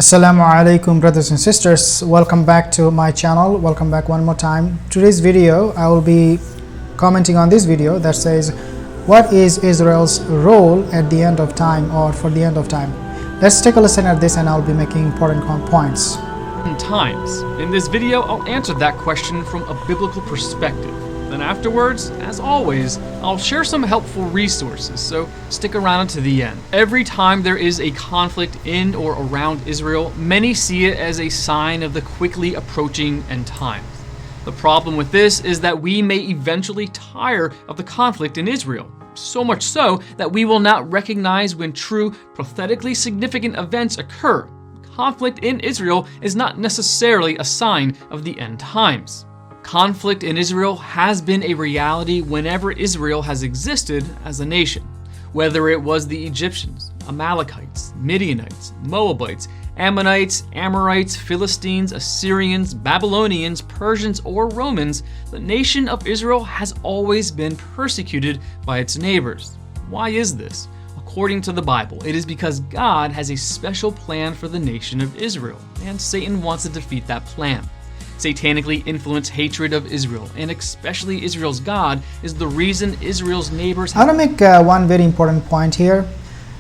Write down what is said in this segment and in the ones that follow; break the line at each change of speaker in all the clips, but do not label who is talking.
Assalamu alaikum, brothers and sisters. Welcome back to my channel. Welcome back one more time. Today's video, I will be commenting on this video that says, what is Israel's role at the end of time, or for the end of time? Let's take a listen at this and I'll be making important points.
In this video, I'll answer that question from a biblical perspective. Then afterwards, as always, I'll share some helpful resources, so stick around to the end. Every time there is a conflict in or around Israel, many see it as a sign of the quickly approaching end times. The problem with this is that we may eventually tire of the conflict in Israel, so much so that we will not recognize when true, prophetically significant events occur. Conflict in Israel is not necessarily a sign of the end times. Conflict in Israel has been a reality whenever Israel has existed as a nation. Whether it was the Egyptians, Amalekites, Midianites, Moabites, Ammonites, Amorites, Philistines, Assyrians, Babylonians, Persians, or Romans, the nation of Israel has always been persecuted by its neighbors. Why is this? According to the Bible, it is because God has a special plan for the nation of Israel, and Satan wants to defeat that plan. Satanically influenced hatred of Israel, and especially Israel's God, is the reason Israel's neighbors
I want to make one very important point here.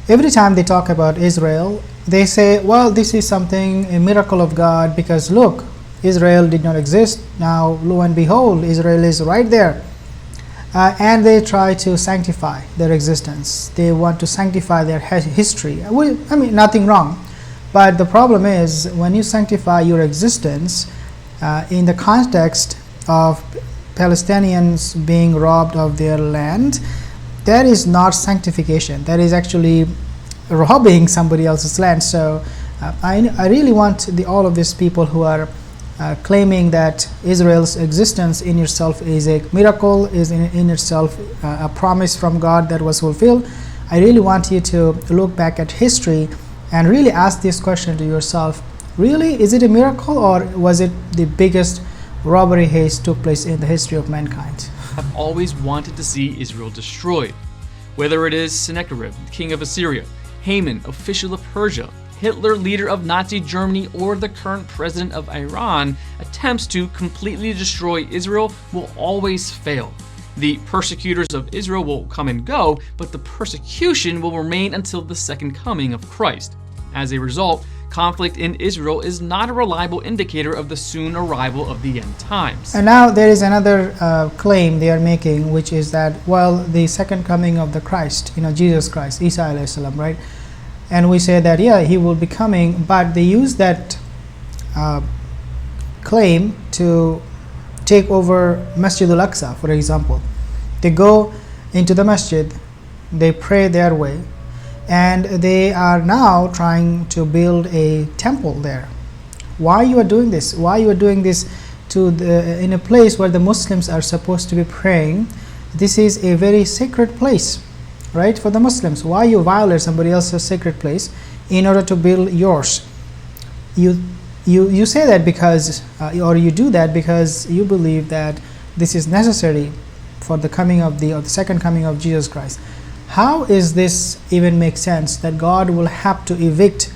Every time they talk about Israel, they say, well, this is something, a miracle of God, because look, Israel did not exist. Now, lo and behold, Israel is right there. And they try to sanctify their existence. They want to sanctify their history. I mean, nothing wrong. But the problem is, when you sanctify your existence, in the context of Palestinians being robbed of their land, that is not sanctification. That is actually robbing somebody else's land. So I really want all of these people who are claiming that Israel's existence in itself is a miracle, is in itself a promise from God that was fulfilled. I really want you to look back at history and really ask this question to yourself. Really, is it a miracle, or was it the biggest robbery haste took place in the history of mankind?
have always wanted to see Israel destroyed. Whether it is Sennacherib, king of Assyria, Haman, official of Persia, Hitler, leader of Nazi Germany, or the current president of Iran, attempts to completely destroy Israel will always fail. The persecutors of Israel will come and go, but the persecution will remain until the second coming of Christ. As a result, conflict in Israel is not a reliable indicator of the soon arrival of the end times.
And now there is another claim they are making, which is that, well, the second coming of the Christ, Jesus Christ, Isa alayhi salam, right? And we say that, yeah, he will be coming, but they use that claim to take over Masjid Al-Aqsa, for example. They go into the masjid, they pray their way, and they are now trying to build a temple there. Why you are doing this? Why you are doing this in a place where the Muslims are supposed to be praying? This is a very sacred place, right, for the Muslims. Why you violate somebody else's sacred place in order to build yours? You say that because, or you do that because you believe that this is necessary for the coming of the second coming of Jesus Christ. How is this even make sense, that God will have to evict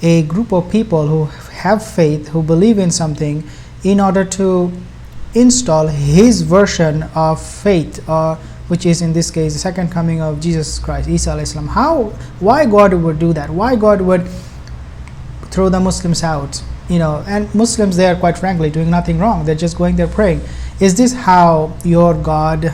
a group of people who have faith, who believe in something, in order to install his version of faith, which is in this case the second coming of Jesus Christ, Isa alayhi salam? Why God would do that? Why God would throw the Muslims out? And Muslims, they are quite frankly doing nothing wrong. They're just going there praying. Is this how your God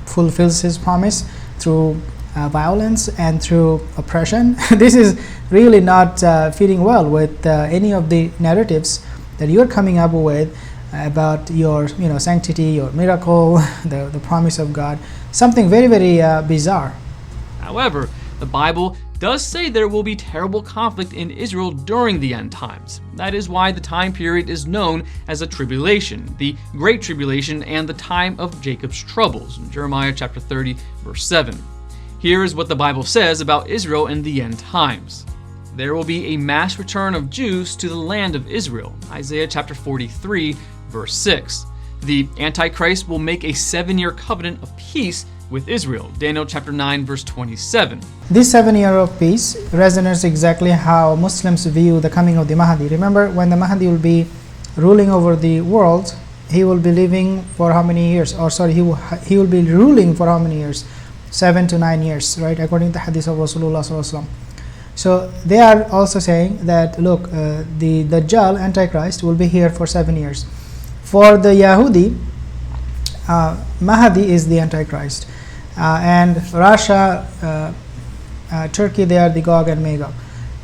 fulfills his promise? Through violence and through oppression? This is really not fitting well with any of the narratives that you're coming up with about your sanctity, your miracle, the promise of God. Something very, very bizarre.
However, the Bible does say there will be terrible conflict in Israel during the end times. That is why the time period is known as a tribulation, the Great Tribulation, and the time of Jacob's troubles, in Jeremiah chapter 30, verse 7. Here is what the Bible says about Israel in the end times. There will be a mass return of Jews to the land of Israel, Isaiah chapter 43, verse 6. The Antichrist will make a 7-year covenant of peace with Israel, Daniel chapter 9 verse 27.
This 7 year of peace resonates exactly how Muslims view the coming of the Mahdi. Remember, when the Mahdi will be ruling over the world, he will be living for how many years? Or sorry, he will be ruling for how many years? 7 to 9 years, right? According to the hadith of Rasulullah sallallahu alaihi wasallam. So they are also saying that, look, the Dajjal, Antichrist, will be here for 7 years. For the Yahudi, Mahdi is the Antichrist. And Russia, Turkey, they are the Gog and Magog.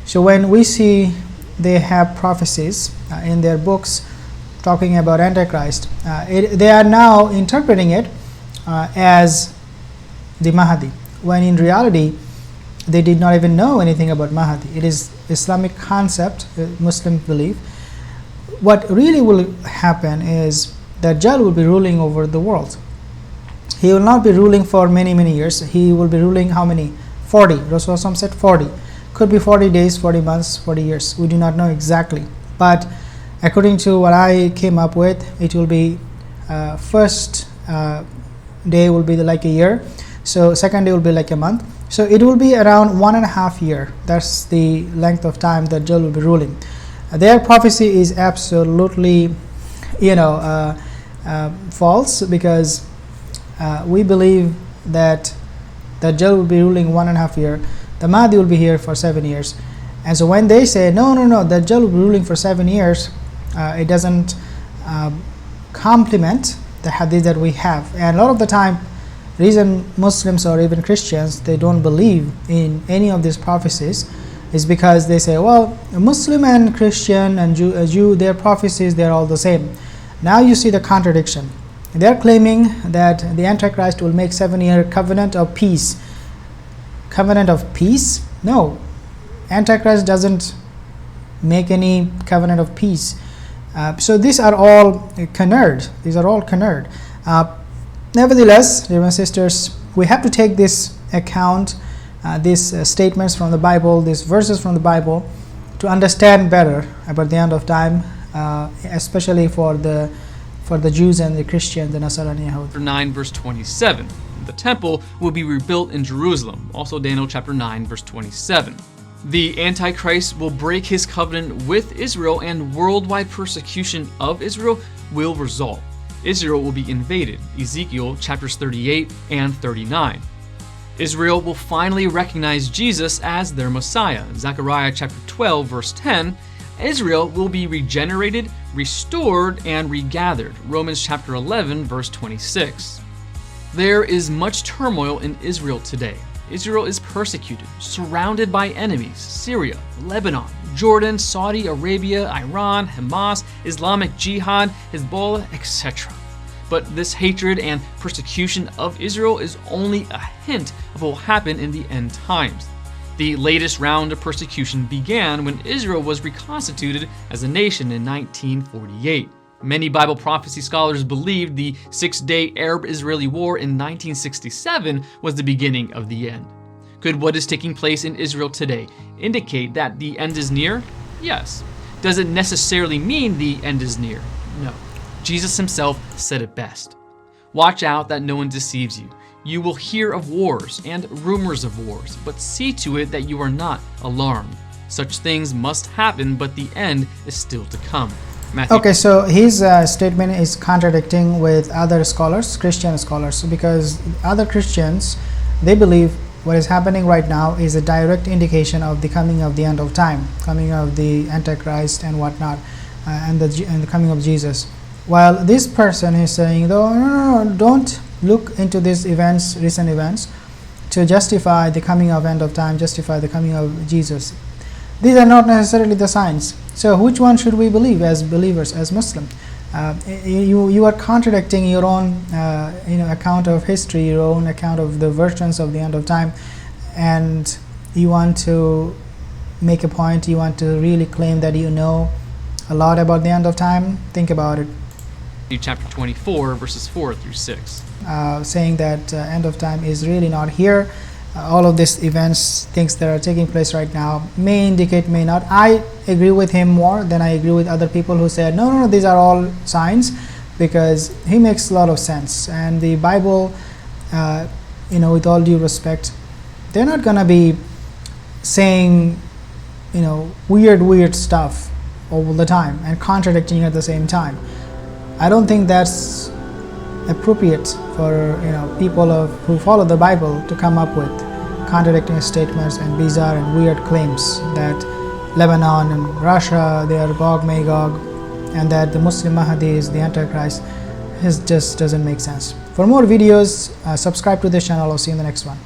So when we see they have prophecies in their books talking about Antichrist, they are now interpreting it as the Mahdi, when in reality they did not even know anything about Mahdi. It is Islamic concept, Muslim belief. What really will happen is that Dajjal will be ruling over the world. He will not be ruling for many years. He will be ruling how many? 40. Rasulullah said 40. Could be 40 days, 40 months, 40 years. We do not know exactly. But according to what I came up with, it will be first day will be like a year. So second day will be like a month. So it will be around 1.5 years. That's the length of time that Dajjal will be ruling. Their prophecy is absolutely, false, because we believe that Dajjal will be ruling 1.5 years. The Mahdi will be here for 7 years. And so when they say, no, Dajjal will be ruling for 7 years, it doesn't complement the hadith that we have. And a lot of the time, reason Muslims or even Christians, they don't believe in any of these prophecies is because they say, well, Muslim and Christian and Jew, their prophecies, they're all the same. Now you see the contradiction. They're claiming that the Antichrist will make 7-year covenant of peace. Covenant of peace? No. Antichrist doesn't make any covenant of peace. So these are all canard. These are all canard. Nevertheless, dear sisters, we have to take this account, these statements from the Bible, these verses from the Bible, to understand better about the end of time, especially for the Jews and the Christians, the Nasara and Yahud.
9 verse 27. The temple will be rebuilt in Jerusalem. Also Daniel chapter 9 verse 27. The Antichrist will break his covenant with Israel, and worldwide persecution of Israel will result. Israel will be invaded. Ezekiel chapters 38 and 39. Israel will finally recognize Jesus as their Messiah. Zechariah chapter 12 verse 10. Israel will be regenerated, restored, and regathered. Romans chapter 11 verse 26. There is much turmoil in Israel today. Israel is persecuted, surrounded by enemies: Syria, Lebanon, Jordan, Saudi Arabia, Iran, Hamas, Islamic Jihad, Hezbollah, etc. But this hatred and persecution of Israel is only a hint of what will happen in the end times. The latest round of persecution began when Israel was reconstituted as a nation in 1948. Many Bible prophecy scholars believed the Six-Day Arab-Israeli War in 1967 was the beginning of the end. Could what is taking place in Israel today indicate that the end is near? Yes. Does it necessarily mean the end is near? No. Jesus himself said it best. Watch out that no one deceives you. You will hear of wars and rumors of wars, but see to it that you are not alarmed. Such things must happen, but the end is still to come. Matthew.
Okay, so his statement is contradicting with other scholars, Christian scholars, because other Christians, they believe what is happening right now is a direct indication of the coming of the end of time, coming of the Antichrist and whatnot, and the coming of Jesus. While this person is saying, no, don't look into these events, recent events, to justify the coming of end of time, justify the coming of Jesus. These are not necessarily the signs. So which one should we believe as believers, as Muslims? You are contradicting your own account of history, your own account of the versions of the end of time, and you want to make a point, you want to really claim that you know a lot about the end of time. Think about it.
Chapter 24 verses 4 through 6.
Saying that end of time is really not here. All of these events, things that are taking place right now, may indicate, may not. I agree with him more than I agree with other people who said, no, these are all signs, because he makes a lot of sense. And the Bible with all due respect, they're not gonna be saying, weird stuff all the time and contradicting at the same time. I don't think that's appropriate for people who follow the Bible to come up with contradicting statements and bizarre and weird claims that Lebanon and Russia, they are Gog Magog, and that the Muslim Mahdi is the Antichrist. It just doesn't make sense. For more videos, subscribe to this channel. I'll see you in the next one.